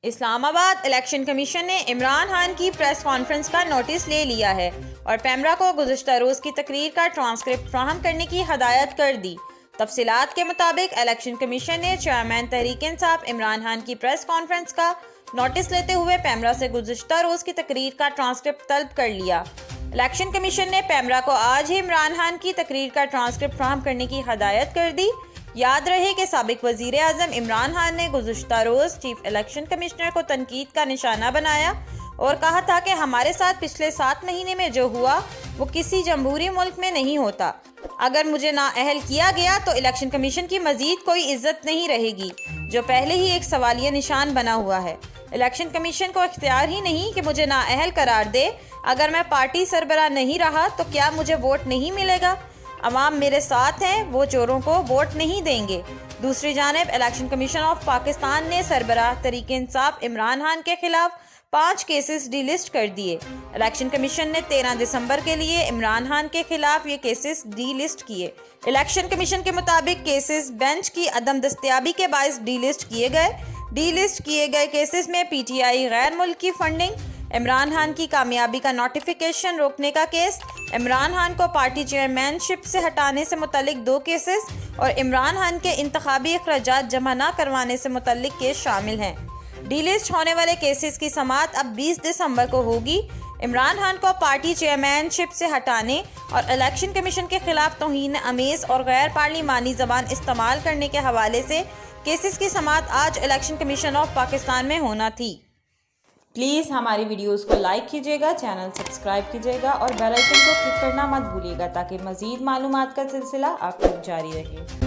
اسلام آباد election commission نے عمران خان کی پریس کانفرنس کا نوٹس لے لیا ہے اور پیمرا کو گزشتہ روز کی تقریر کا ٹرانسکرپٹ فراہم کرنے کی ہدایت کر دی۔ تفصیلات کے مطابق الیکشن کمیشن نے چیئرمین تحریک انصاف عمران خان کی پریس کانفرنس کا نوٹس لیتے ہوئے پیمرا سے گزشتہ روز کی تقریر کا ٹرانسکرپٹ طلب کر لیا۔ الیکشن کمیشن نے پیمرا کو آج ہی عمران خان کی تقریر کا ٹرانسکرپٹ فراہم کرنے کی ہدایت کر دی۔ یاد رہے کہ سابق وزیر اعظم عمران خان نے گزشتہ روز چیف الیکشن کمشنر کو تنقید کا نشانہ بنایا اور کہا تھا کہ ہمارے ساتھ پچھلے 7 مہینے میں جو ہوا وہ کسی جمہوری ملک میں نہیں ہوتا۔ اگر مجھے نااہل کیا گیا تو الیکشن کمیشن کی مزید کوئی عزت نہیں رہے گی، جو پہلے ہی ایک سوالیہ نشان بنا ہوا ہے۔ الیکشن کمیشن کو اختیار ہی نہیں کہ مجھے نااہل قرار دے۔ اگر میں پارٹی سربراہ نہیں رہا تو کیا مجھے ووٹ نہیں ملے گا؟ عوام میرے ساتھ ہیں، وہ چوروں کو ووٹ نہیں دیں گے۔ دوسری جانب الیکشن کمیشن آف پاکستان نے سربراہ تحریک انصاف عمران خان کے خلاف 5 کیسز ڈی لسٹ کر دیے۔ الیکشن کمیشن نے 13 دسمبر کے لیے عمران خان کے خلاف یہ کیسز ڈی لسٹ کیے۔ الیکشن کمیشن کے مطابق کیسز بینچ کی عدم دستیابی کے باعث ڈی لسٹ کیے گئے۔ ڈی لسٹ کیے گئے کیسز میں پی ٹی آئی غیر ملکی فنڈنگ، عمران خان کی کامیابی کا نوٹیفیکیشن روکنے کا کیس، عمران خان کو پارٹی چیئرمین شپ سے ہٹانے سے متعلق 2 کیسز اور عمران خان کے انتخابی اخراجات جمع نہ کروانے سے متعلق کیس شامل ہیں۔ ڈی لسٹ ہونے والے کیسز کی سماعت اب 20 دسمبر کو ہوگی۔ عمران خان کو پارٹی چیئرمین شپ سے ہٹانے اور الیکشن کمیشن کے خلاف توہین آمیز اور غیر پارلیمانی زبان استعمال کرنے کے حوالے سے کیسز کی سماعت آج الیکشن کمیشن آف پاکستان میں ہونا تھی۔ پلیز ہماری ویڈیوز کو لائک کیجیے گا، چینل سبسکرائب کیجیے گا اور بیل آئیکن کو کلک کرنا مت بھولیے گا تاکہ مزید معلومات کا سلسلہ آپ تک جاری رہے۔